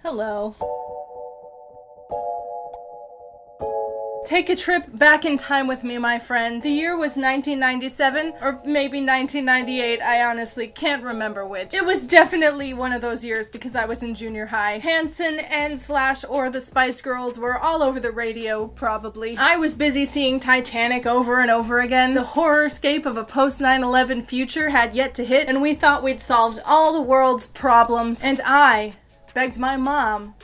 Hello. Take a trip back in time with me, my friends. The year was 1997, or maybe 1998, I honestly can't remember which. It was definitely one of those years because I was in junior high. Hanson and or the Spice Girls were all over the radio, probably. I was busy seeing Titanic over and over again. The horrorscape of a post-9/11 future had yet to hit, and we thought we'd solved all the world's problems. And I begged my mom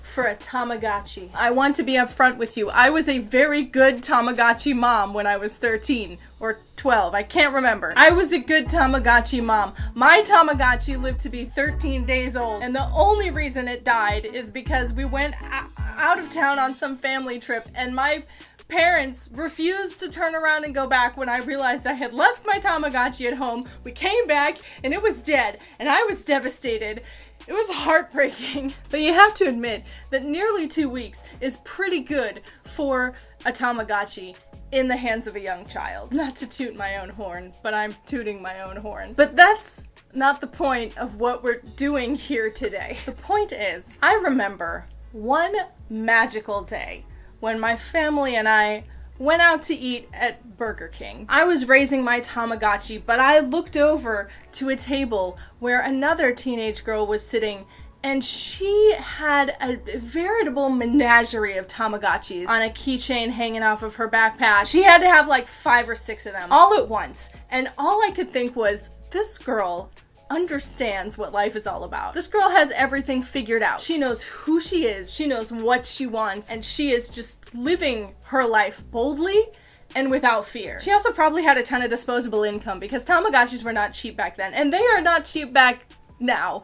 for a Tamagotchi. I want to be upfront with you. I was a very good Tamagotchi mom when I was 13 or 12. I can't remember. I was a good Tamagotchi mom. My Tamagotchi lived to be 13 days old, and the only reason it died is because we went out of town on some family trip, and my parents refused to turn around and go back when I realized I had left my Tamagotchi at home. We came back, and it was dead, and I was devastated. It was heartbreaking, but you have to admit that nearly 2 weeks is pretty good for a Tamagotchi in the hands of a young child. Not to toot my own horn, but I'm tooting my own horn. But that's not the point of what we're doing here today. The point is, I remember one magical day when my family and I went out to eat at Burger King. I was raising my Tamagotchi, but I looked over to a table where another teenage girl was sitting, and she had a veritable menagerie of Tamagotchis on a keychain hanging off of her backpack. She had to have like 5 or 6 of them all at once. And all I could think was, this girl understands what life is all about. This girl has everything figured out. She knows who she is, she knows what she wants, and she is just living her life boldly and without fear. She also probably had a ton of disposable income because Tamagotchis were not cheap back then, and they are not cheap back now.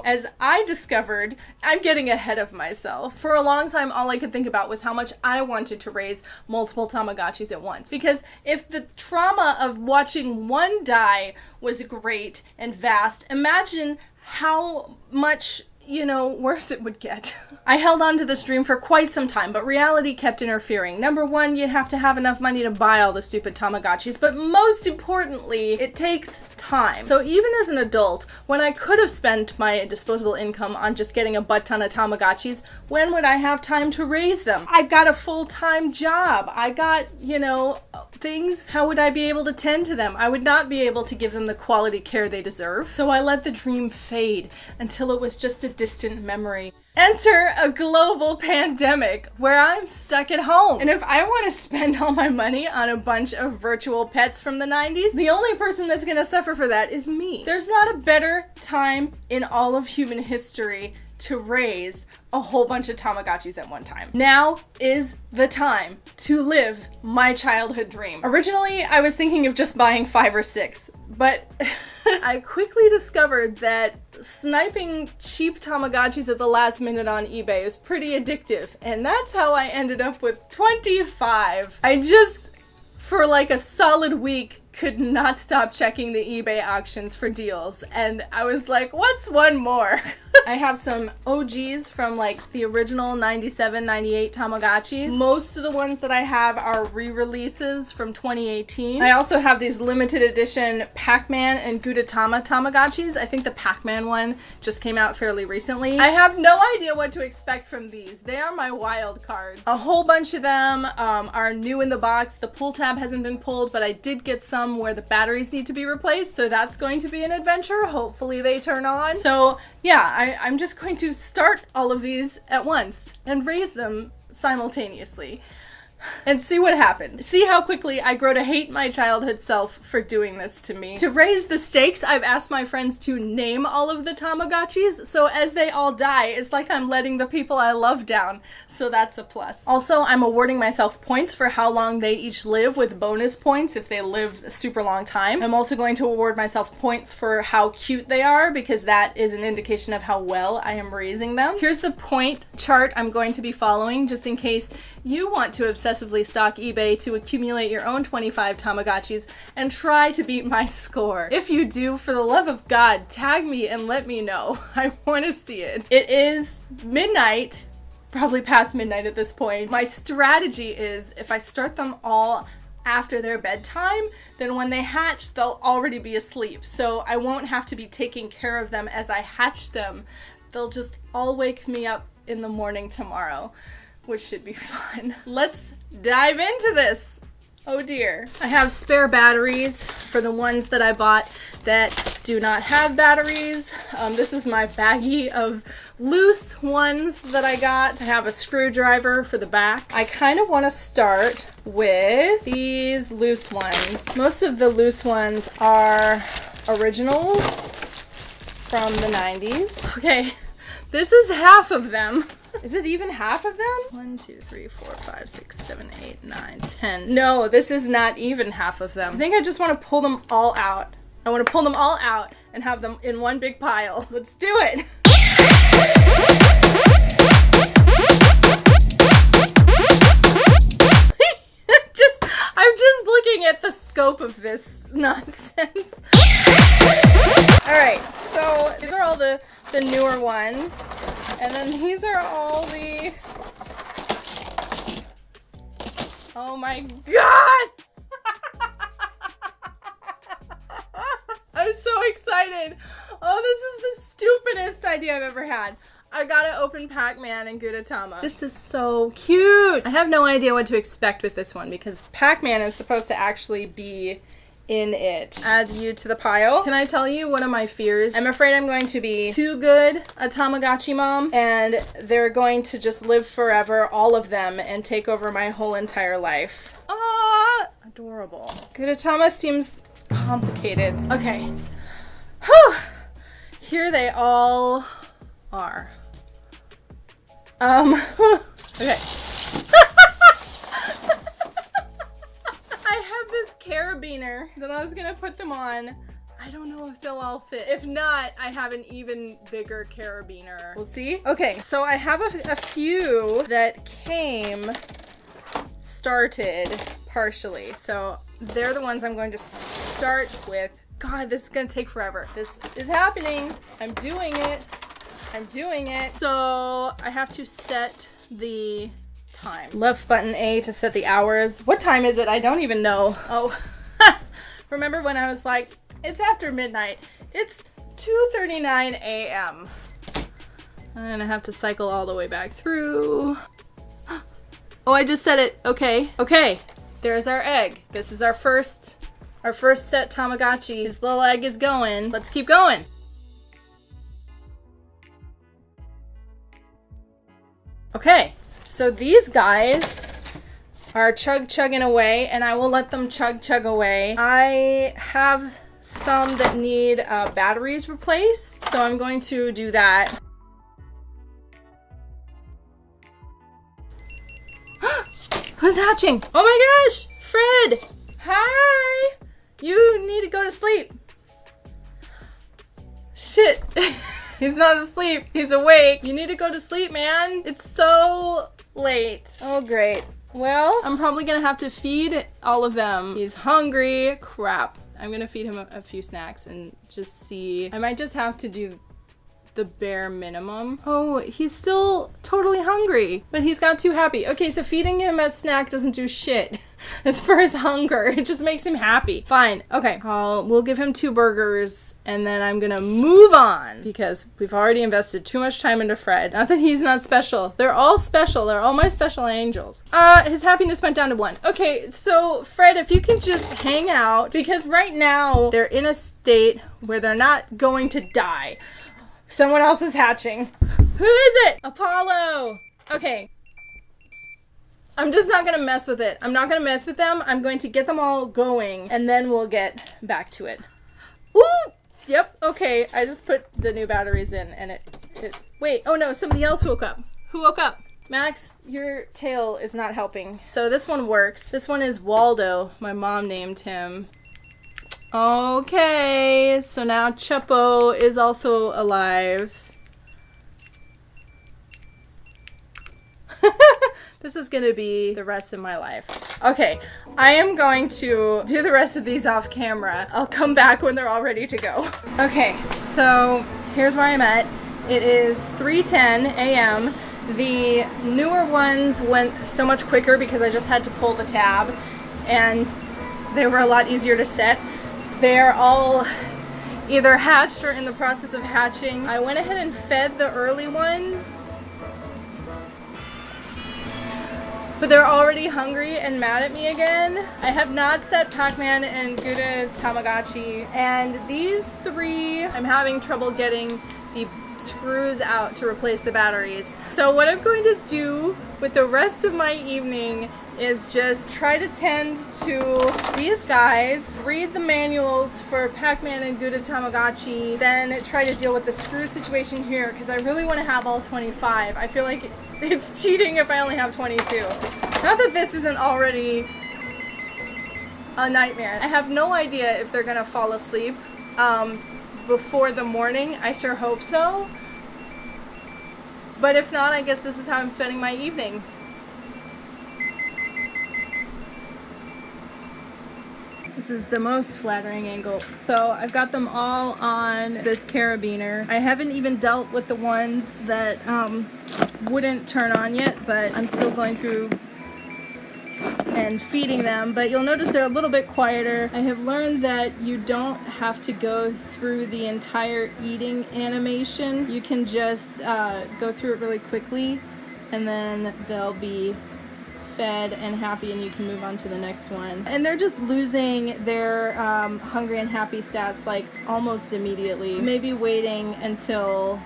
As I discovered, I'm getting ahead of myself. For a long time, all I could think about was how much I wanted to raise multiple Tamagotchis at once. Because if the trauma of watching one die was great and vast, imagine how much worse it would get. I held on to this dream for quite some time, but reality kept interfering. Number one, you'd have to have enough money to buy all the stupid Tamagotchis, but most importantly, it takes time. So even as an adult, when I could have spent my disposable income on just getting a butt ton of Tamagotchis, when would I have time to raise them? I've got a full-time job. I got, things. How would I be able to tend to them? I would not be able to give them the quality care they deserve. So I let the dream fade until it was just a distant memory. Enter a global pandemic where I'm stuck at home. And if I want to spend all my money on a bunch of virtual pets from the 90s, the only person that's going to suffer for that is me. There's not a better time in all of human history to raise a whole bunch of Tamagotchis at one time. Now is the time to live my childhood dream. Originally, I was thinking of just buying 5 or 6, but I quickly discovered that sniping cheap Tamagotchis at the last minute on eBay is pretty addictive, and that's how I ended up with 25. I just, for like a solid week, could not stop checking the eBay auctions for deals, and I was like, what's one more? I have some OGs from like the original 97, 98 Tamagotchis. Most of the ones that I have are re-releases from 2018. I also have these limited edition Pac-Man and Gudetama Tamagotchis. I think the Pac-Man one just came out fairly recently. I have no idea what to expect from these. They are my wild cards. A whole bunch of them are new in the box. The pull tab hasn't been pulled, but I did get some where the batteries need to be replaced, so that's going to be an adventure. Hopefully they turn on. So yeah, I'm just going to start all of these at once and raise them simultaneously and see what happens. See how quickly I grow to hate my childhood self for doing this to me. To raise the stakes, I've asked my friends to name all of the Tamagotchis, so as they all die, it's like I'm letting the people I love down, so that's a plus. Also, I'm awarding myself points for how long they each live, with bonus points if they live a super long time. I'm also going to award myself points for how cute they are, because that is an indication of how well I am raising them. Here's the point chart I'm going to be following, just in case you want to obsessively stalk eBay to accumulate your own 25 Tamagotchis and try to beat my score. If you do, for the love of God, tag me and let me know. I want to see it. It is midnight, probably past midnight at this point. My strategy is, if I start them all after their bedtime, then when they hatch, they'll already be asleep. So I won't have to be taking care of them as I hatch them They'll just all wake me up in the morning tomorrow, which should be fun. Let's dive into this. Oh dear. I have spare batteries for the ones that I bought that do not have batteries. This is my baggie of loose ones that I got. I have a screwdriver for the back. I kind of want to start with these loose ones. Most of the loose ones are originals from the 90s. Okay, this is half of them. Is it even half of them? 1, 2, 3, 4, 5, 6, 7, 8, 9, 10. No, this is not even half of them. I think I just want to pull them all out. I want to pull them all out and have them in one big pile. Let's do it. I'm just looking at the scope of this nonsense. Alright, so these are all the newer ones. And then these are all the... Oh my god! I'm so excited! Oh, this is the stupidest idea I've ever had. I gotta open Pac-Man and Gudetama. This is so cute! I have no idea what to expect with this one because Pac-Man is supposed to actually be in it. Add you to the pile. Can I tell you one of my fears? I'm afraid I'm going to be too good a Tamagotchi mom and they're going to just live forever, all of them, and take over my whole entire life. Ah, adorable. Gudetama seems complicated. Okay. Whew. Here they all are. Okay. I have this carabiner that I was gonna put them on. I don't know if they'll all fit. If not, I have an even bigger carabiner. We'll see. Okay, so I have a few that came started partially. So they're the ones I'm going to start with. God, this is gonna take forever. This is happening. I'm doing it. I'm doing it. So I have to set the time. Left button A to set the hours. What time is it? I don't even know. Oh, remember when I was like, it's after midnight. It's 2:39 a.m. I'm gonna have to cycle all the way back through. Oh, I just said it. Okay. Okay. There's our egg. This is our first set Tamagotchi. His little egg is going. Let's keep going. Okay, so these guys are chugging away, and I will let them chug away. I have some that need batteries replaced, so I'm going to do that. Who's hatching? Oh my gosh, Fred! Hi! You need to go to sleep. Shit. He's not asleep. He's awake. You need to go to sleep, man. It's so late. Oh, great. Well, I'm probably gonna have to feed all of them. He's hungry. Crap. I'm gonna feed him a few snacks and just see. I might just have to do the bare minimum. Oh, he's still totally hungry, but he's got too happy. Okay, so feeding him a snack doesn't do shit. As for his hunger, it just makes him happy. Fine. Okay, we'll give him 2 burgers and then I'm gonna move on because we've already invested too much time into Fred. Not that he's not special. They're all special. They're all my special angels. His happiness went down to 1. Okay, so Fred, if you can just hang out because right now they're in a state where they're not going to die. Someone else is hatching. Who is it? Apollo. Okay. I'm just not gonna mess with it. I'm not gonna mess with them. I'm going to get them all going and then we'll get back to it. Ooh! Yep, okay. I just put the new batteries in and it wait, oh no, somebody else woke up. Who woke up? Max, your tail is not helping. So this one works. This one is Waldo. My mom named him. Okay, so now Chuppo is also alive. This is gonna be the rest of my life. Okay, I am going to do the rest of these off camera. I'll come back when they're all ready to go. Okay, so here's where I'm at. It is 3:10 a.m. The newer ones went so much quicker because I just had to pull the tab and they were a lot easier to set. They're all either hatched or in the process of hatching. I went ahead and fed the early ones, but they're already hungry and mad at me again. I have not set Pac-Man and Gouda Tamagotchi, and these three, I'm having trouble getting the screws out to replace the batteries. So what I'm going to do with the rest of my evening is just try to tend to these guys, read the manuals for Pac-Man and Gouda Tamagotchi, then try to deal with the screw situation here, because I really want to have all 25. I feel like it's cheating if I only have 22. Not that this isn't already a nightmare. I have no idea if they're gonna fall asleep before the morning. I sure hope so. But if not, I guess this is how I'm spending my evening. This is the most flattering angle. So I've got them all on this carabiner. I haven't even dealt with the ones that wouldn't turn on yet, but I'm still going through and feeding them. But you'll notice they're a little bit quieter. I have learned that you don't have to go through the entire eating animation. You can just go through it really quickly, and then they'll be fed and happy, and you can move on to the next one. And they're just losing their hungry and happy stats like almost immediately. Maybe waiting until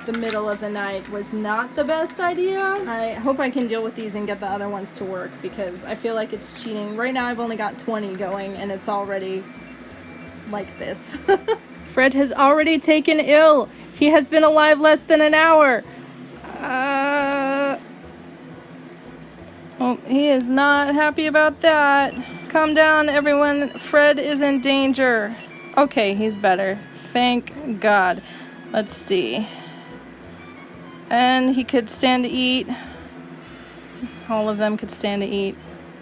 the middle of the night was not the best idea. I hope I can deal with these and get the other ones to work, because I feel like it's cheating. Right now I've only got 20 going and it's already like this. Fred has already taken ill. He has been alive less than an hour. Oh, he is not happy about that. Calm down, everyone. Fred is in danger. Okay, he's better. Thank God. Let's see. And he could stand to eat. All of them could stand to eat.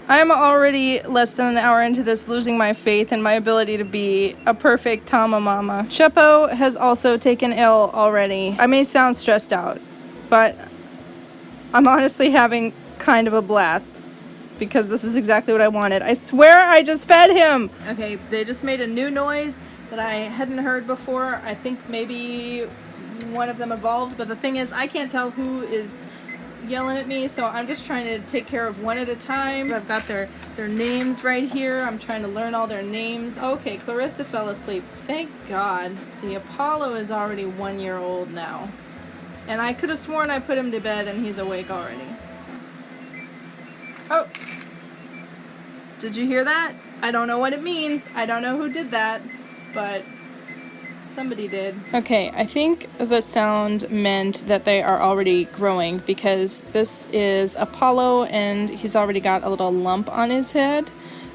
I'm already less than an hour into this, losing my faith in my ability to be a perfect Tama Mama. Chepo has also taken ill already. I may sound stressed out, but I'm honestly having kind of a blast, because this is exactly what I wanted. I swear I just fed him! Okay, they just made a new noise that I hadn't heard before. I think maybe one of them evolved, but the thing is, I can't tell who is yelling at me, so I'm just trying to take care of one at a time. I've got their names right here. I'm trying to learn all their names. Okay, Clarissa fell asleep. Thank God. See, Apollo is already 1 year old now. And I could have sworn I put him to bed and he's awake already. Oh! Did you hear that? I don't know what it means. I don't know who did that, but somebody did. Okay, I think the sound meant that they are already growing, because this is Apollo and he's already got a little lump on his head,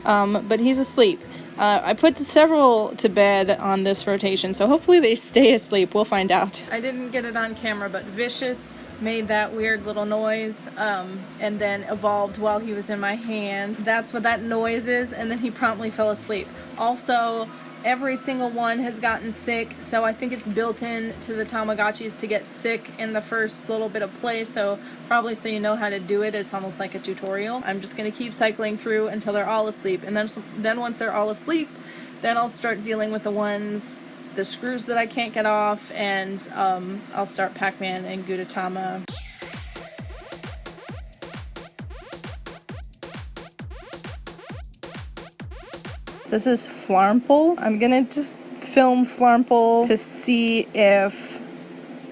but he's asleep. I put several to bed on this rotation, so hopefully they stay asleep. We'll find out. I didn't get it on camera, but Vicious made that weird little noise and then evolved while he was in my hand. That's what that noise is, and then he promptly fell asleep. Also, every single one has gotten sick, so I think it's built in to the Tamagotchis to get sick in the first little bit of play, so probably so you know how to do it. It's almost like a tutorial. I'm just going to keep cycling through until they're all asleep, and then once they're all asleep, then I'll start dealing with the screws that I can't get off, and I'll start Pac-Man and Gouda Tama. This is Flarmple. I'm gonna just film Flarmple to see if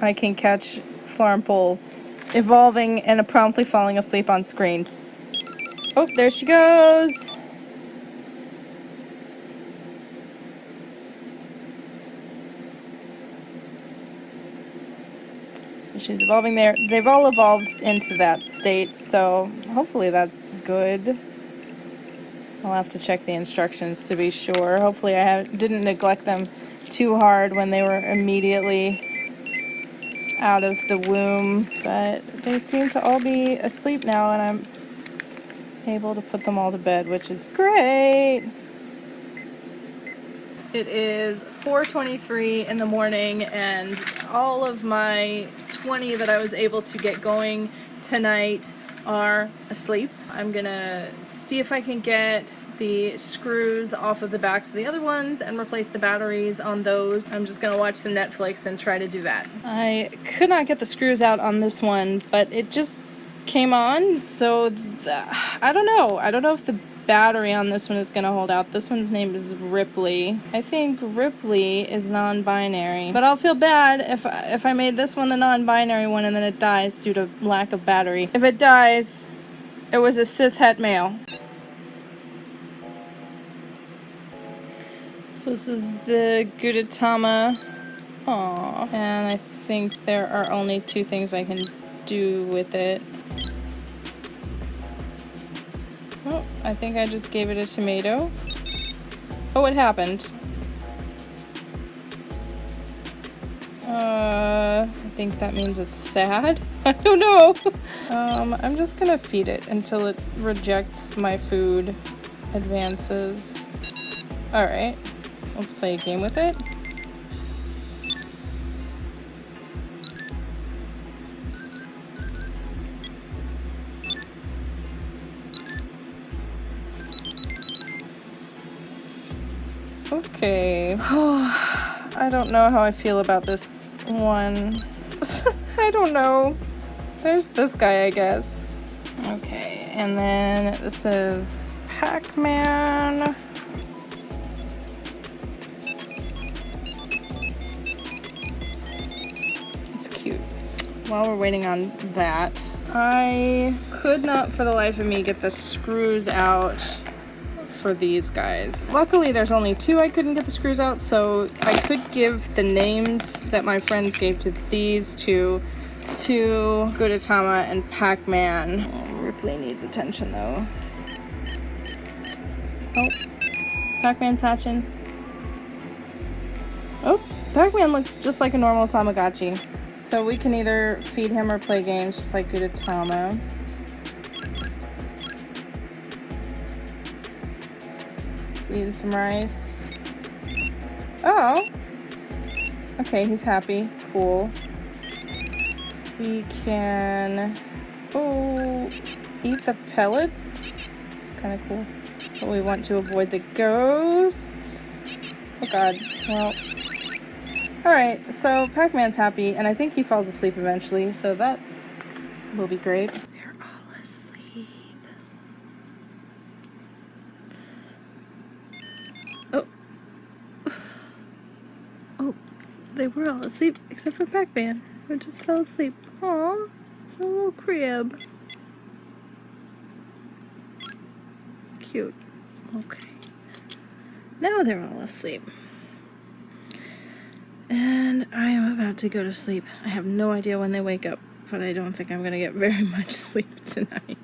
I can catch Flarmple evolving and promptly falling asleep on screen. Oh, there she goes! So she's evolving there. They've all evolved into that state, so hopefully that's good. I'll have to check the instructions to be sure. Hopefully I didn't neglect them too hard when they were immediately out of the womb, but they seem to all be asleep now, and I'm able to put them all to bed, which is great. It is 4:23 in the morning, and all of my 20 that I was able to get going tonight are asleep. I'm gonna see if I can get the screws off of the backs of the other ones and replace the batteries on those. I'm just gonna watch some Netflix and try to do that. I could not get the screws out on this one, but it just came on, so I don't know. I don't know if the battery on this one is gonna hold out. This one's name is Ripley. I think Ripley is non-binary, but I'll feel bad if I made this one the non-binary one and then it dies due to lack of battery. If it dies, it was a cishet male. So this is the Gudetama. Aww. And I think there are only 2 things I can do with it. Oh, I think I just gave it a tomato. Oh, it happened. I think that means it's sad. I don't know. I'm just gonna feed it until it rejects my food, advances. Alright, let's play a game with it. Okay. I don't know how I feel about this one. I don't know. There's this guy, I guess. Okay, and then this is Pac-Man. It's cute. While we're waiting on that, I could not for the life of me get the screws out for these guys. Luckily there's only 2 I couldn't get the screws out, so I could give the names that my friends gave to these 2 to Gudetama and Pac-Man. Oh, Ripley needs attention though. Oh, Pac-Man's hatching. Oh, Pac-Man looks just like a normal Tamagotchi. So we can either feed him or play games just like Gudetama. Eating some rice. Oh! Okay, he's happy. Cool. We can... oh, eat the pellets. It's kind of cool. But we want to avoid the ghosts. Oh god. Well... alright, so Pac-Man's happy, and I think he falls asleep eventually, so that's... will be great. They're all asleep. Oh. Oh, they were all asleep except for Pac-Man, who just fell asleep. Aw, it's a little crib. Cute. Okay. Now they're all asleep. And I am about to go to sleep. I have no idea when they wake up, but I don't think I'm gonna get very much sleep tonight.